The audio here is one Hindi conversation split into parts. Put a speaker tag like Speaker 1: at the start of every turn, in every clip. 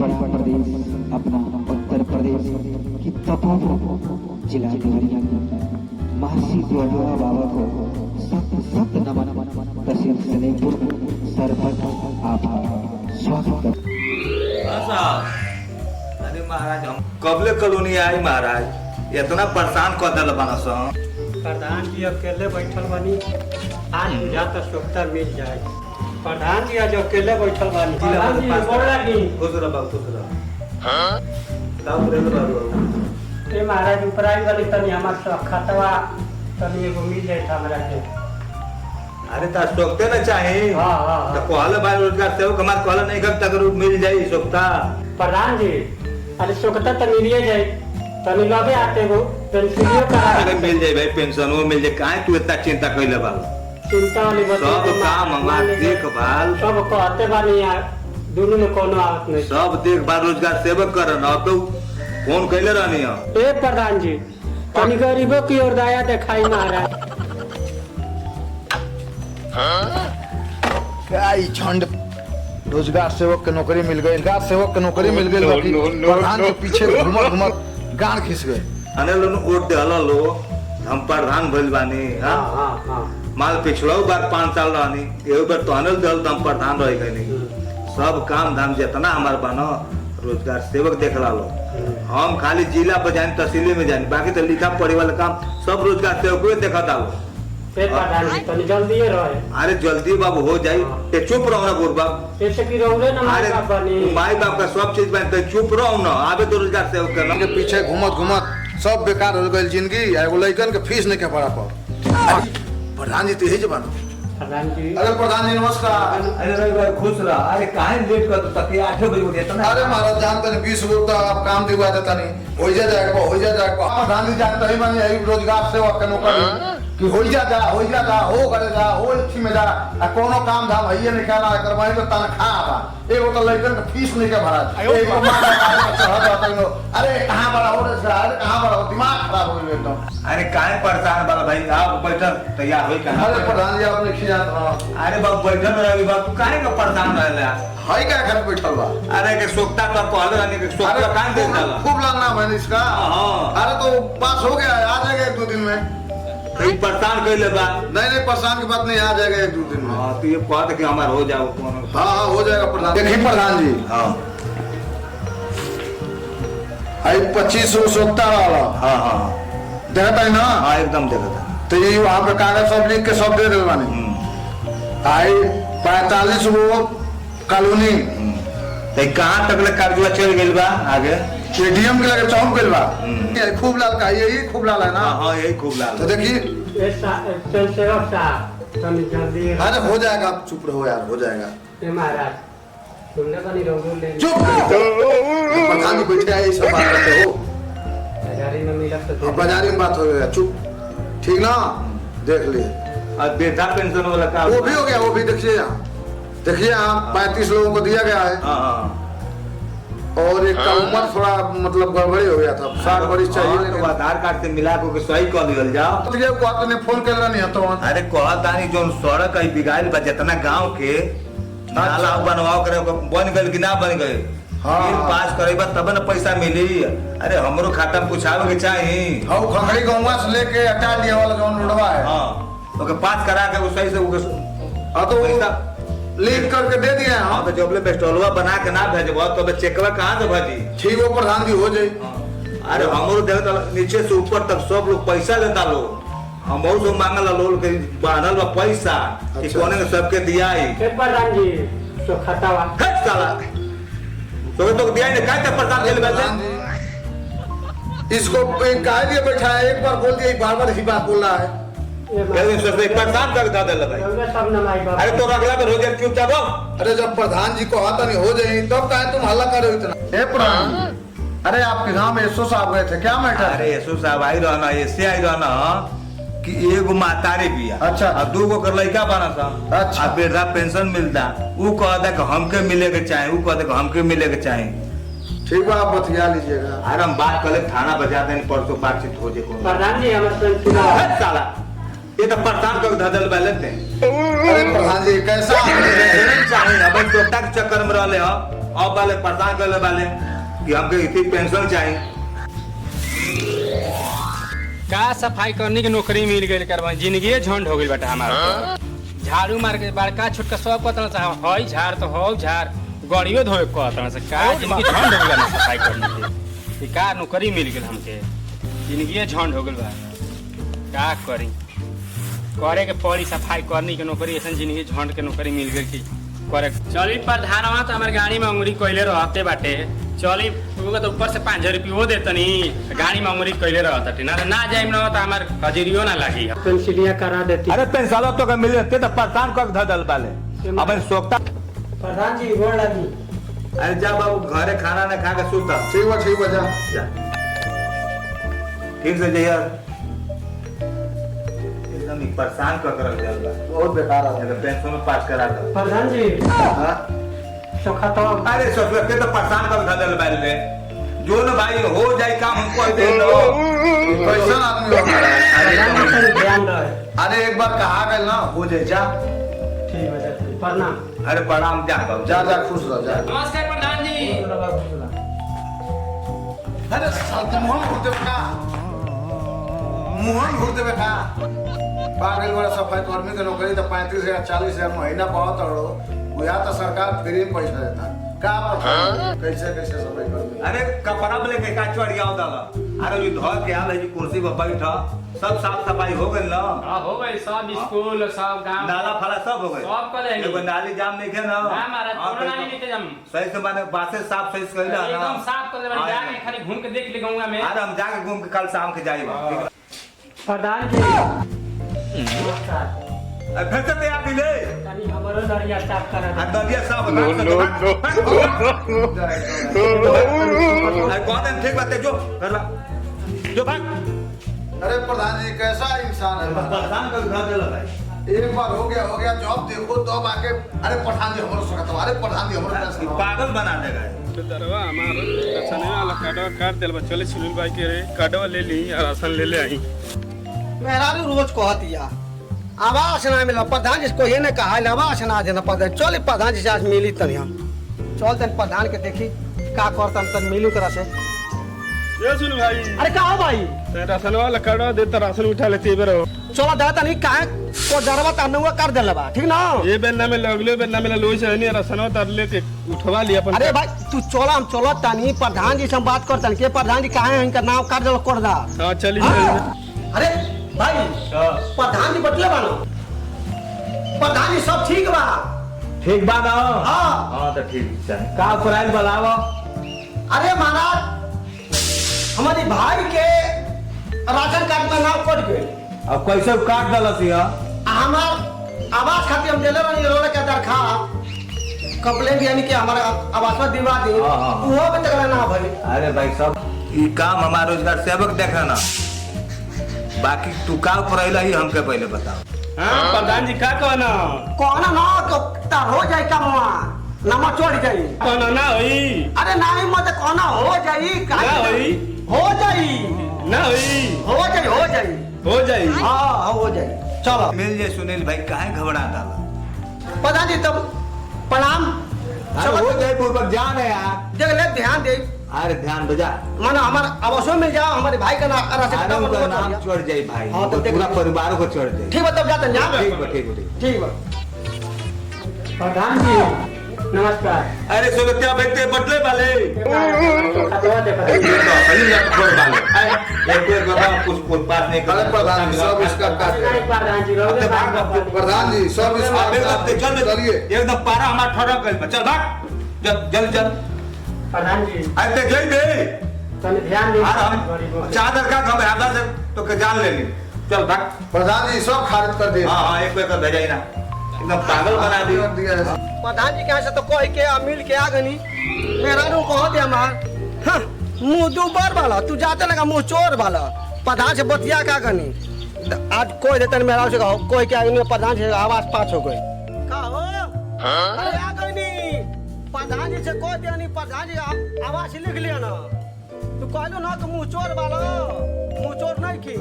Speaker 1: बड़ा प्रदेश अपना उत्तर प्रदेश की तपोवन जिला देवरिया महर्षि द्वारा बाबा को सत सत नमन तहसील सलेमपुर सरपंच आपका स्वागत कर।
Speaker 2: अरे महाराज हम कबले कॉलोनी आई महाराज इतना परेशान कर दिल बना
Speaker 3: प्रधान जी अकेले बैठल बानी आज बुझाता सुखता मिल जाए। प्रधान जी आज अकेले बैठल बानी
Speaker 2: खुश रह बाबू खुश रह।
Speaker 3: ए महाराज ऊपराई वाली तनी हमार सब खतवा तनी एगो मिल जाए हमरा के।
Speaker 2: अरे ता सोखते ना चाहे तो कहले भाई रोजगार सेवक हमार कहले नहीं कब तक मिल जाई सोखता।
Speaker 3: प्रधान जी अरे सुखता तो मिलिए जाए तनी लगे आते गो पेंशनियो करा
Speaker 2: अरे मिल जाए भाई पेंशन वो मिल जाए काहे तू इतना चिंता कइले बाबू।
Speaker 3: चिंता वाली बात
Speaker 2: सब काम हमार देखभाल
Speaker 3: सब कहते बानी यार दोनों में कोनो आवत नहीं
Speaker 2: सब देखभाल रोजगार सेवक करन अब तो फोन कइले रहनी है।
Speaker 3: ए प्रधान जी तनी गरीबों की ओर दया दिखाई महाराज।
Speaker 4: क्या ई झंड रोजगार सेवक के नौकरी मिल गई, रोजगार सेवक के नौकरी मिल गई बाकी प्रधान के पीछे घुमत घुमत गांड खिस गए।
Speaker 2: अने लोन वोट देला लो हम प्रधान भइल बानी हां माल पिछलो बार 5 साल रहनी एहो बार तो अनल दल हम प्रधान रह गए नहीं। सब काम धाम जितना हमार बनो रोजगार सेवक देखला लो हम खाली जिला पर जानी तहसील में जानी बाकी तो लिखा पढ़े वाला काम सब रोजगार सेवक को देखता लो।
Speaker 3: तनी जल्दी रहे।
Speaker 2: अरे जल्दी बाबू हो जाई ते चुप रहो ना बुढ़ बाप
Speaker 3: ऐसे की रहोगे ना माई बाप बनी
Speaker 2: माई बाप का सब चीज बन तो चुप रहो ना आबे तो रोजगार सेवक करना
Speaker 4: के पीछे घुमत घुमत सब बेकार हो गई जिंदगी। एगो लइकन के फीस नहीं के भरा पर प्रधान जी तो यही जबान।
Speaker 3: प्रधान जी
Speaker 4: अरे प्रधान जी नमस्कार।
Speaker 2: अरे रवि भाई खुश रह। अरे काहे लेट कर तक 8 बजे उठे इतना।
Speaker 4: अरे महाराज जानते नहीं 20 लोग तो आप काम दिवा देता नहीं हो जाएगा प्रधान जी जानते ही माने रोजगार सेवक के नौकरी कि हो करेगा हो इच्छी में जा कोनो काम धाम है नहीं कहना कर वही तो तनख्वाह बा एगो तो लइकन के फीस नहीं के भरा एगो मां अरे कहां बड़ा हो रे अरे कहां बड़ा हो दिमाग खराब हो गया एकदम।
Speaker 2: अरे काहे परेशान वाला भाई आप बैठल तैयार होई कहां।
Speaker 4: अरे प्रधान जी आपने खिजात रहा।
Speaker 2: अरे बाबू बैठल रवि बाबू तू काहे का परेशान रहला।
Speaker 4: हाय क्या घर बैठल बा।
Speaker 2: अरे के सोखता का कहले रहनी के सोखता काहे दे डाला
Speaker 4: खूब लाना है इसका।
Speaker 2: हां
Speaker 4: अरे तो पास हो गया आ जाएगा 1-2 दिन में।
Speaker 2: तो परेशान कइले बा
Speaker 4: नहीं परेशान की बात नहीं आ जाएगा 1-2 दिन में।
Speaker 2: हां तो ये कहत कि हमार हो जाओ कौन।
Speaker 4: हाँ हो जाएगा प्रधान। देखिए प्रधान जी
Speaker 2: हां
Speaker 4: आई 2500 सोखता वाला
Speaker 2: हां
Speaker 4: देखता है ना।
Speaker 2: हां एकदम देखता
Speaker 4: तो ये वहाँ पे कागज सब लिख के सब दे दे बानी। आई 45 वो कॉलोनी
Speaker 2: तो कहां तक ले कागजवा चल गेल बा आगे
Speaker 4: एटीएम के लगे चौक गेल बा। ये खूब लाल का यही खूब लाल है ना।
Speaker 2: हां यही खूब लाल।
Speaker 4: तो देखिए
Speaker 3: ऐसा सेवक साहब तनी जल्दी
Speaker 4: अरे हो जाएगा आप चुप रहो यार हो जाएगा।
Speaker 3: ए महाराज तुमने बनी रहोगे ले
Speaker 4: चुप प्रधान जी बैठे आए सब बात करते हो
Speaker 3: बाजारी में मिला तो
Speaker 4: बाजारी में बात हो गया चुप ठीक ना। देख लिए
Speaker 2: और वृद्धा पेंशन वाला का
Speaker 4: वो भी हो गया वो भी देखिए यहाँ 35 लोगों को दिया गया है।
Speaker 2: हां
Speaker 4: और एक का उम्र थोड़ा मतलब गड़बड़ी हो गया था 60 वर्ष चाहिए
Speaker 2: तो आधार कार्ड से मिला के सही कर लियल जाओ।
Speaker 4: तो ये को आपने फोन कर नहीं है तो
Speaker 2: अरे कहत तानी जोन सड़क है बिगाइल बा जितना गांव के नाला बनवाओ करे बन गइल कि ना बन गइल बिल पास करेबा तब न पैसा मिली। अरे हमरो खाता में पूछावे के चाहिए।
Speaker 4: हां खखड़ी गांववा से लेके हटा लिया वाला जोन रोडवा है
Speaker 2: हां ओके पास करा के वो सही से वो
Speaker 4: तो पैसा लिख करके दे दिए हैं।
Speaker 2: हां तो जब ले पेस्टोलवा बना के ना भेजबो तो बे चेकवा कहां से भेजी।
Speaker 4: ठीक हो प्रधान जी हो जाए।
Speaker 2: अरे हमरो देख नीचे से ऊपर तक सब लोग पैसा लेता लो हम बहुत से मांगला लोग के बांधल बा पैसा कि कोने के सबके दियाई।
Speaker 3: ए प्रधान जी तो खतावा
Speaker 2: हट साला तो दिया ने काहे प्रधान ले बैठे।
Speaker 4: इसको एक गाय लिए बैठा है एक बार बोल दिया बार-बार ही बात बोल रहा है।
Speaker 2: प्रधान कर दादा भाई।
Speaker 3: सब ना माई बाप
Speaker 2: अरे तो अगला बार हो जाए क्यों चाहो।
Speaker 4: अरे जब प्रधान जी को आता नहीं हो जाए तब काहे तुम हल्ला कर रहे हो इतना। ए प्रधान अरे आपके गांव में एसओ साहब गए थे क्या मैटर।
Speaker 2: अरे एसओ साहब आई रहना ऐसे आई रहना कि एगो मातारी बिया
Speaker 4: अच्छा
Speaker 2: और 2 गो कर लड़का बना था।
Speaker 4: अच्छा
Speaker 2: अब वृद्धा पेंशन मिलता वो कहता कि हमके मिले के चाहे वो कहता कि हमके मिले के चाहे।
Speaker 4: ठीक है आप बतिया लीजिएगा।
Speaker 2: अरे हम बात कर ले थाना बजा दें परसों बातचीत हो जाए।
Speaker 3: प्रधान जी हमारे सुना
Speaker 2: साला ये तो परेशान कर धदल बैलेंस
Speaker 4: अरे प्रधान जी कैसा
Speaker 2: चाहिए अब चोटा के चक्कर में रहले हो अब वाले परेशान कर ले वाले कि हमके इतनी पेंशन चाहिए।
Speaker 5: का सफाई करने की नौकरी मिल गई करवा जिंदगी झंड हो गई बेटा हमारा। झाड़ू मार के बड़का छोटका सब कहता चाहे हई झाड़ तो हो झाड़ गड़ियो धोए कहता से का जिंदगी झंड हो गई ना सफाई करने के का नौकरी मिल गई हमके जिंदगी झंड हो गई बा का करी करे के पड़ी सफाई करने की नौकरी ऐसा जिंदगी झंड के नौकरी मिल गई की करे चली प्रधानवा तो हमारे गाड़ी में अंगुरी कैले रहते बाटे चली तो ऊपर से 5,000 रुपये देतनी गाड़ी में अंगुरी कैले रहते ना जाए ना तो हमार हजीरियो ना लगी
Speaker 3: पेंसिलिया करा देती।
Speaker 2: अरे पेंशन तो मिल जाते तो परेशान कर धल वाले अब सोखता।
Speaker 3: प्रधान जी गोड़ लगी।
Speaker 2: अरे जा बाबू घरे खाना ना खा के सुता।
Speaker 4: ठीक बा जा
Speaker 2: ठीक से जइया एकदम परेशान कर रख दिया बा
Speaker 4: बहुत बेकार है।
Speaker 2: अगर पेंशन में पास करा दो
Speaker 3: प्रधान जी
Speaker 2: हां
Speaker 3: सोखा तो
Speaker 2: अरे सोखा के तो परेशान कर धल वाले जो न भाई हो जाए काम हमको दे दो
Speaker 4: कैसा आदमी हो
Speaker 3: प्रधान जी से ध्यान रहे।
Speaker 4: अरे एक बार कहा गया ना हो जाए जा।
Speaker 3: ठीक है प्रणाम।
Speaker 2: अरे प्रणाम जा बाबू
Speaker 4: जा खुश रह जा।
Speaker 5: नमस्कार प्रधान जी।
Speaker 4: अरे साथ मोहन घूरते बेटा मोहन घूरते बेटा पागल बड़ा सफाई कर्मी के नौकरी तो 35,000 40,000 महीना पावत रहो बुया तो सरकार फ्री में पैसा देता का पता कैसे सफाई कर्मी।
Speaker 2: अरे कपड़ा में लेके का चढ़ गया दाला अरे ये धो के आले जी कुर्सी पर बैठा सब साफ सफाई हो गई ना।
Speaker 5: हां हो गई सब स्कूल सब गांव
Speaker 2: नाला फला सब हो गए
Speaker 5: सब कर लेनी
Speaker 2: एगो नाली जाम नहीं है ना
Speaker 5: ना महाराज कोनो नाली नहीं जम
Speaker 2: सही से माने बासे साफ सही कइला ना
Speaker 5: एकदम साफ कर देबे जाके खाली घूम के देख ले गंगा में।
Speaker 2: अरे हम जाके घूम के कल शाम के जाइबा।
Speaker 3: प्रधान जी नमस्कार।
Speaker 2: फिर से आ गइले
Speaker 3: तनी हमरो दरिया साफ करा दे।
Speaker 2: दरिया साफ नो कौन है ठीक बात है जो कर ला जो भाग।
Speaker 4: अरे प्रधान जी कैसा इंसान है
Speaker 2: परेशान कर घर दे भाई
Speaker 4: एक बार हो गया जॉब देखो तो आके अरे प्रधान जी हमारे स्वागत अरे प्रधान जी हमारे
Speaker 2: पागल बना देगा
Speaker 5: तो दरवा हमार राशन वाला कार्डवा काट देल बा चले सुनील भाई के रे कार्डवा ले ली और राशन ले ले आई।
Speaker 6: मेरा रोज कहतिया आवास ना मिला प्रधान जी को ये ने कहा आवास ना देना प्रधान चल प्रधान जी से आज मिली तनी हम चल तन प्रधान के देखी का करतन तन मिलू करा से।
Speaker 5: ये सुन भाई
Speaker 6: अरे का हो भाई
Speaker 5: ते राशन वाला कार्डवा दे त राशन उठा लेते बेरो
Speaker 6: चलो दा तनी काहे को डरवा तनुवा कर देला बा ठीक ना
Speaker 5: ये बेन्ना में लगले बेन्ना में लोई से नहीं राशन तर लेके उठवा लिया अपन।
Speaker 6: अरे भाई तू चला हम चलो तनी प्रधान जी से हम बात करतन के प्रधान जी काहे इनका नाम कर देला कर दा।
Speaker 5: हां चली
Speaker 6: अरे भाई प्रधान जी बतले बानो प्रधान जी सब ठीक बा
Speaker 2: ठीक बात आओ
Speaker 6: हां
Speaker 2: हां तो ठीक है का फराइल बुलाओ।
Speaker 6: अरे महाराज हमारी भाई के राशन कार्ड में नाम कट गए
Speaker 2: अब कैसे काट दलस या
Speaker 6: हमार आवास खातिर हम देले रहनी रोड के दरखास्त कंप्लेंट यानी कि हमारा आवास में दिवा दी वो भी तक ना भाई।
Speaker 2: अरे भाई सब ये काम हमारा रोजगार सेवक देखा ना बाकी तू का फराइला ही हमके पहले बताओ।
Speaker 5: हां प्रधान जी का कहना
Speaker 6: कौन ना तो तार हो जाए कमवा नमा चढ़ जाई
Speaker 5: कहना ना होई
Speaker 6: अरे नहीं मत कहना हो जाई का
Speaker 5: ना होई
Speaker 6: हो जाई
Speaker 5: ना होई
Speaker 6: हो जाई
Speaker 5: हो जाई
Speaker 6: हां हो जाई चलो
Speaker 2: मिल जाए सुनील भाई काहे घबरा डाला
Speaker 6: प्रधान जी तब प्रणाम
Speaker 2: अरे हो जाए पूर्वक जान है यार
Speaker 6: देख ले ध्यान दे
Speaker 2: अरे ध्यान बजा
Speaker 6: माना हमारा आवासों मिल जाओ हमारे भाई का नाम
Speaker 2: अरे उनका नाम चढ़ जाए भाई
Speaker 6: हाँ, तो
Speaker 2: पूरा परिवार को चढ़ जाए।
Speaker 6: ठीक है तब जाते हैं
Speaker 2: ठीक है ठीक है
Speaker 6: ठीक है
Speaker 3: प्रधान जी नमस्कार।
Speaker 2: अरे सुगत्या बैठते बटले वाले
Speaker 3: खतवा देखा
Speaker 2: सही बात छोड़ वाले एक बार कुछ बात नहीं
Speaker 4: अरे प्रधान जी सब इसका काट
Speaker 3: नहीं प्रधान जी रोड
Speaker 4: प्रधान जी सब इसका चलिए
Speaker 2: एकदम पारा हमारा ठहरा कर चल भाग जल चल
Speaker 3: प्रधान जी
Speaker 2: अरे जय दे
Speaker 3: तनी ध्यान दे।
Speaker 2: अरे हम चादर का हम आधा से तो के जान ले ली चल भाग।
Speaker 4: प्रधान जी सब खारिज कर दिए।
Speaker 2: हाँ हाँ एक बेर भेजा ही ना एकदम पागल बना दी।
Speaker 6: प्रधान जी कहाँ से तो कह के मिल के आ गनी मेरा रू कह दे हमार मुंह दुबर वाला तू जाते लगा मुंह चोर वाला प्रधान से बतिया का गनी आज कोई देते मेरा से कहो कोई के आगे प्रधान से आवाज पास हो गई का हो अरे आ गनी प्रधान जी से कोई देनी प्रधान जी आवाज लिख लिया ना तू कहलो ना तू मुंह चोर वाला मुंह चोर नहीं की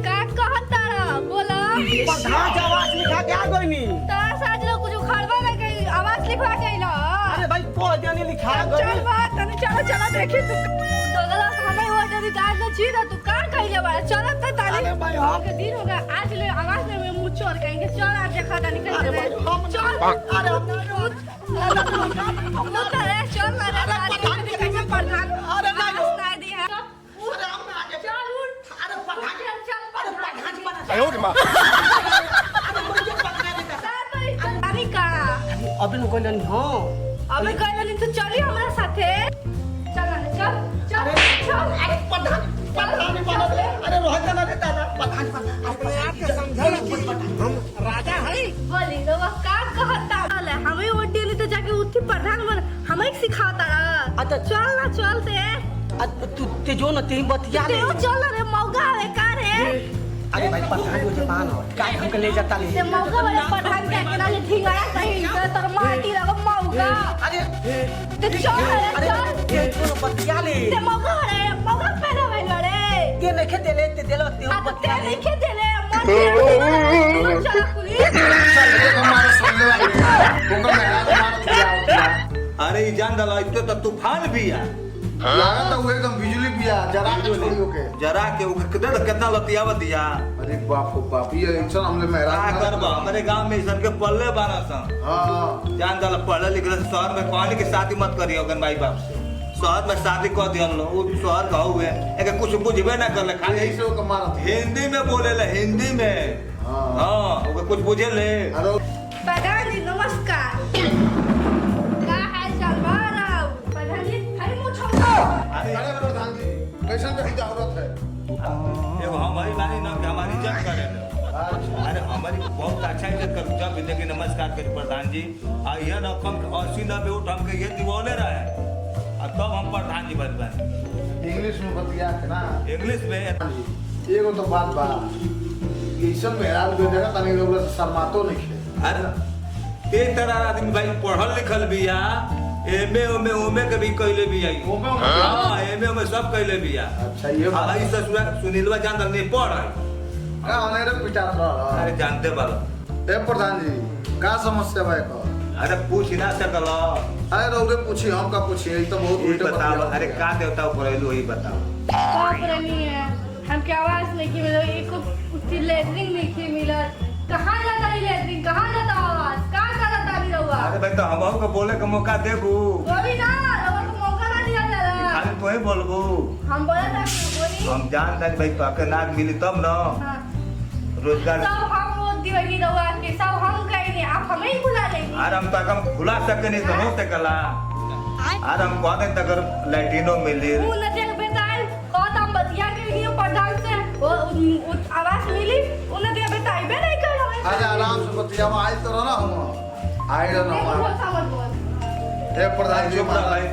Speaker 7: का कहता रहा बोला
Speaker 6: प्रधान से आवाज लिखा के आ गई नी
Speaker 7: तार साज लोग कुछ खड़वा में गई आवाज लिखवा के आइला
Speaker 6: अरे भाई कोई देनी लिखा ठा
Speaker 7: चल बात तनी चलो चलो देखी तू दोगला हमें वो जदी गाज न छी तू का कइले बा चल त ताली
Speaker 6: अरे भाई, हम-
Speaker 7: के दिन होगा आज ले आवाज में मुंह चोर कहेंगे चल आज देखा तानी
Speaker 6: अरे
Speaker 7: कइले
Speaker 6: भाई, हम-
Speaker 7: चल
Speaker 6: अरे हम-
Speaker 7: वो करे चल ना रे कैसे प्रधान
Speaker 6: अरे नहीं।
Speaker 7: सुनाई दी है
Speaker 6: अरे हम ना आगे।
Speaker 7: चल उठ
Speaker 6: अरे प्रधान
Speaker 7: चल चल प्रधान
Speaker 6: आयो रे मां
Speaker 7: तानी का
Speaker 6: अभी न कोलन हो
Speaker 7: अबे कइले तू चली हमरा साथे चल ना चल चल चल
Speaker 6: अरे प्रधान बना दे अरे रोहन जाना दे दादा प्रधान अपने आप के समझा हम राजा है
Speaker 7: बोली तो वो का कहता है हमें वो डेली तो जाके उठी प्रधान बन हमें सिखाता रहा
Speaker 6: अच्छा।
Speaker 7: चल ना चलते
Speaker 6: तू ते जो न ते बतिया ले
Speaker 7: ते चल रे मौका है का रे
Speaker 6: अरे भाई प्रधान को जबान हो काय हमके ले जाता ले
Speaker 7: ते मौका वाले प्रधान के के नाले ठिंगाया कहीं से तर माटी रहो मौका
Speaker 6: अरे
Speaker 7: ते चल रे
Speaker 6: अरे
Speaker 7: चल
Speaker 6: ते जो न बतिया ले
Speaker 7: ते मौका पहले वाले रे
Speaker 6: ते नहीं देले ते देलो ते
Speaker 7: आ तो ते
Speaker 6: बतिया ले
Speaker 7: नहीं के देले मन चल पुलिस
Speaker 4: चल एक हमारा सुन ले ओकर मेहराज मार
Speaker 2: अरे ई जान दला इतो त तूफान भी आ
Speaker 4: लागत है वो एकदम बिजली पिया जरा के छोड़ी ओके
Speaker 2: जरा के उ कितना लतियावत दिया
Speaker 4: अरे बाप रे बाप ये इंसान हमले
Speaker 2: का
Speaker 4: मेहराज
Speaker 2: करबा हमारे गांव में सब के पल्ले बारा सन
Speaker 4: हां
Speaker 2: जान दला पढ़े लिखे शहर में कहानी की शादी मत करियो गन भाई बाप से शहर में शादी कर दियन लो वो शहर का हुए एक कुछ बुझबे ना करले खाली
Speaker 4: यही से वो कमारा था
Speaker 2: हिंदी में बोले ले हिंदी में
Speaker 4: हाँ।
Speaker 2: हां वो कुछ बुझे ले
Speaker 4: अरे
Speaker 7: प्रधान जी नमस्कार का हाल चाल बा प्रधान जी हरी मुछ
Speaker 2: अरे
Speaker 4: अरे प्रधान जी कैसे की जरूरत है
Speaker 2: एगो हमारी बानी ना कि हमारी इज्जत करे ले अरे हमारी बहुत अच्छा इज्जत कर जब भी लेकिन नमस्कार करी प्रधान जी आ ये ना कम 80-90 उठ हमके ये दिवाले रहे और तब हम प्रधान जी बन बने
Speaker 4: इंग्लिश में बतिया के ना
Speaker 2: इंग्लिश में
Speaker 4: एगो तो बात बा ये सब मेहराज को देखा तनी लोग शर्मातो नहीं खे
Speaker 2: अरे एक तरह आदमी भाई पढ़ल लिखल बिया एमे ओमे के भी कहले भी आई
Speaker 4: ओमे ओमे?
Speaker 2: हां एमे ओमे सब कहले बिया
Speaker 4: अच्छा ये बात
Speaker 2: आई ससुरा सुनीलवा जान दल नहीं पढ़
Speaker 4: का ओनेरे पिटार रहा
Speaker 2: अरे जानते बालो
Speaker 4: ए प्रधान जी का समस्या बा को
Speaker 2: अरे पूछ ना सकल
Speaker 4: अरे रोगे पूछी हम का पूछी ये तो बहुत
Speaker 2: ये
Speaker 4: उल्टे
Speaker 2: बताओ
Speaker 4: बतिया
Speaker 2: अरे का देवता ऊपर आइलो वही बताओ
Speaker 7: बाप रे नहीं है हमके आवाज नहीं की मिलो एको उठी लेटरिंग नहीं की मिलो कहां जाता है लेटरिंग कहां जाता आवाज का करता नहीं रहुआ
Speaker 2: अरे भाई तो हम को बोले का मौका देबू
Speaker 7: बोली ना रहुआ को मौका ना दिया जाला
Speaker 2: खाली तो ही बोलबू
Speaker 7: हम बोला था बोली
Speaker 2: हम जानता नहीं भाई तो आके नाक मिली तब ना
Speaker 7: हां
Speaker 2: रोजगार
Speaker 7: सब हम वो दिवाली रहुआ के सब हम कहेंगे आप हमें ही बुला लेंगे
Speaker 2: अरे हम तक हम भुला सके नहीं तो हो सकला अरे हम कहते तक लैटिनो मिली
Speaker 7: वो न देख बेटाई कहत हम बतिया के लिए प्रधान से वो आवाज मिली उन्हें देख बेटाई बे नहीं कर हमें
Speaker 4: आज आराम से बतिया में आई तो रहा हम आई रहा
Speaker 7: नहीं
Speaker 4: हमारा
Speaker 7: बोल समझ बोल
Speaker 4: ए प्रधान जी
Speaker 2: चुप रह भाई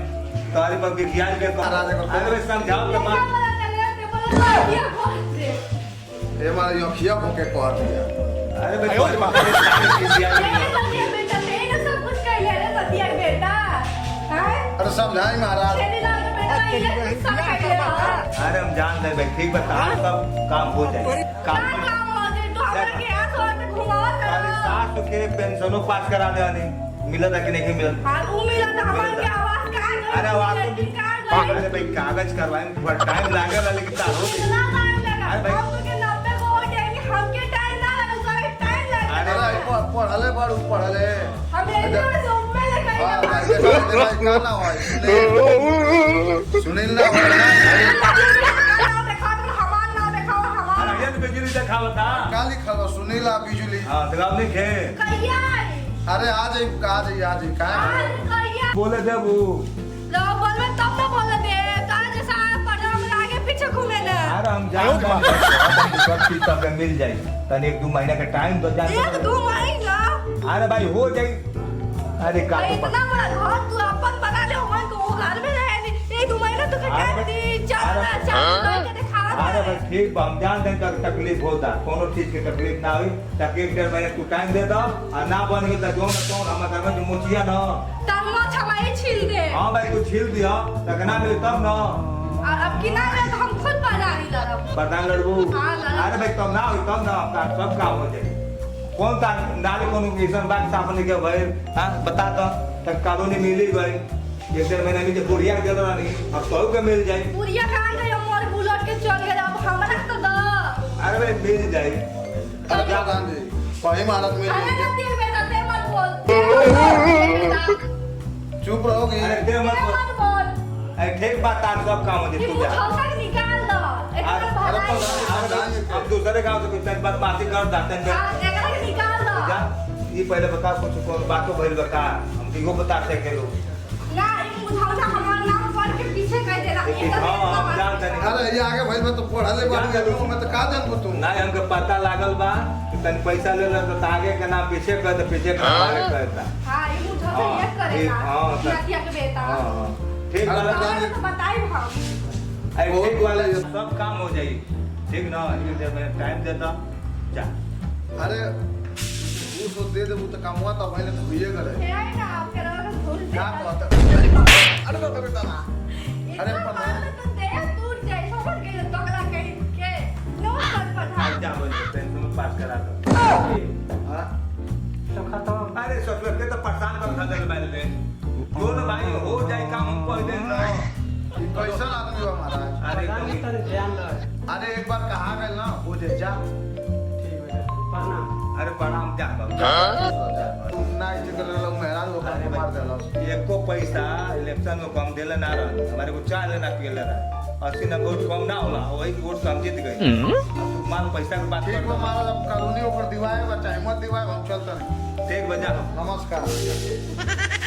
Speaker 2: तारी पर विज्ञान के
Speaker 4: राजा को-
Speaker 2: अरे भाई समझाओ के
Speaker 7: क्या
Speaker 2: मां
Speaker 7: बोला चले ते बोला बतिया बोल से
Speaker 4: ए हमारा योखिया को के कह दिया
Speaker 2: अरे भाई तारी पर विज्ञान
Speaker 7: तेरे बतिया बेटा तेरे सब कुछ कह ले रे बतिया बेटा हैं
Speaker 4: अरे समझाई महाराज
Speaker 7: तेरे लाल बेटा ये सब कह ले रहा
Speaker 2: अरे हम जानते हैं भाई ठीक बता सब काम हो जाए
Speaker 7: का
Speaker 2: काम
Speaker 7: काम हो जाए तो हमरा के आंख और घुमावा
Speaker 2: अरे
Speaker 7: कर
Speaker 2: सास के पेंशनो पास करा दे आनी मिला था कि नहीं मिला
Speaker 7: हां वो मिला था हमारे के आवाज का
Speaker 2: अरे आवाज
Speaker 7: का
Speaker 2: अरे भाई कागज करवाए में थोड़ा टाइम लागेला लेकिन तारो
Speaker 7: इतना टाइम लगा
Speaker 2: अरे भाई-
Speaker 7: हम तो के 90 को हो जाएंगे हमके टाइम ना लगा उसका टाइम लगा
Speaker 2: अरे
Speaker 4: अरे पढ़ले बड़ू पढ़ले
Speaker 7: हम एक दिन से उम्मीद
Speaker 4: हां
Speaker 7: लगाएंगे
Speaker 4: भाई देखा का ना हो सुनील ना हो ना
Speaker 2: अरे ये तो बिजली दिखावता
Speaker 4: का लिखल हो सुनील आ बिजुली
Speaker 2: हां दिखाव नहीं खे
Speaker 4: अरे आ जाई का है
Speaker 2: बोले देबू अरे हम जानते हैं सब चीज तब मिल जाए तन 1-2 महीना का टाइम तो जानते अरे भाई हो जाए अरे का तो अरे भाई ठीक बा हम जानते हैं कि तकलीफ होता कोनो चीज के तकलीफ ना हुई तक 1-1.5 महीने तू टाइम दे दो और ना बन गई तो जो ना तो हम घर में जो मुछिया ना हाँ भाई तू छील दिया तक ना मिले तब ना प्रधान लड़बू
Speaker 7: हाँ, लड़बू।
Speaker 2: अरे भाई तब ना हुई तब ना आपका सब काम हो जाए कौन सा नाले कोनो ऐसा बात साफ नहीं के भाई हाँ बता तो तक कानूनी मिली गई एक डेढ़ महीना में जो बुढ़िया के दे रही अब तो के मिल जाए
Speaker 7: पुरिया कहाँ गए मोर बुलट के चल गए अब हमरा तो द
Speaker 2: अरे भाई मिल जाए
Speaker 4: अरे प्रधान जी कहीं महाराज
Speaker 7: अरे
Speaker 4: मेरी
Speaker 7: जल्दी बेटा ते मत बोल
Speaker 4: चुप रहोगी
Speaker 2: अरे दे मत
Speaker 7: मत बोल
Speaker 2: अरे ठीक बात आज सब काम हो
Speaker 7: कि
Speaker 2: जाए तू
Speaker 7: मुंह
Speaker 2: जा
Speaker 7: खौका निकाल दो एकरा
Speaker 2: अरे
Speaker 7: भलाई
Speaker 2: अब दूसरे गांव से कुछ बात बातें कर दाते हैं
Speaker 7: हां एकरा के निकाल दो
Speaker 2: जा ये पहले बता कुछ कौन बातों भइल बता हम इहो बताते के लोग
Speaker 7: ना ई मुझौसा हमार नाम पढ़ के पीछे कह देला
Speaker 2: हां हम जानते नहीं
Speaker 4: अरे ये आगे भाई मैं तो पढ़ले बढ़ गया मैं तो का जानबो तुम
Speaker 2: ना हमके पता लागल बा कि तन पैसा ले तो आगे के नाम पीछे कर तो पीछे का आगे करता
Speaker 7: हां ई मुझौसा ये करेगा नतिया के बेटा
Speaker 2: हां ठीक
Speaker 4: अरे
Speaker 2: बा
Speaker 7: और तो बताई हम
Speaker 2: अरे ठीक वाले सब काम हो जाई ठीक ना ये जब मैं टाइम देता जा
Speaker 4: अरे तू सो दे दे वो तो काम हुआ तो पहले तो हुई करे
Speaker 7: हे आई ना आपके रंग धुल
Speaker 4: क्या
Speaker 7: जाता
Speaker 4: बात अरे बाप रे दादा
Speaker 7: अरे पता तो दे टूट जाए समझ गए तगड़ा कहीं के नो कर पढ़ा
Speaker 2: जा बोल टेंशन में पास करा दो हां
Speaker 3: तो खत्म
Speaker 2: अरे सब लोग के तो परेशान कर था दे बैल दे दोनों भाई हो जाए काम हम कर दे
Speaker 4: ये कैसा आदमी हो महाराज
Speaker 2: अरे
Speaker 3: प्रधान जी तनी ध्यान रहे
Speaker 4: अरे एक बार कहा गए ना वो जे जा
Speaker 3: ठीक है प्रणाम
Speaker 2: अरे प्रणाम जा
Speaker 4: तुम ना इसे कर लो मेहरान वो कर मार देलो
Speaker 2: एको पैसा इलेक्शन में कम देले ना रहा हमारे को चाय लेना पियले रहा 80 ना वोट कम ना होला वही वोट से हम जीत गए मान पैसा की बात
Speaker 4: ठीक
Speaker 2: कर
Speaker 4: बा महाराज अब कानूनी ऊपर दिवाए बा चाहे मत दिवाए हम चलते नहीं
Speaker 2: ठीक बजा
Speaker 4: नमस्कार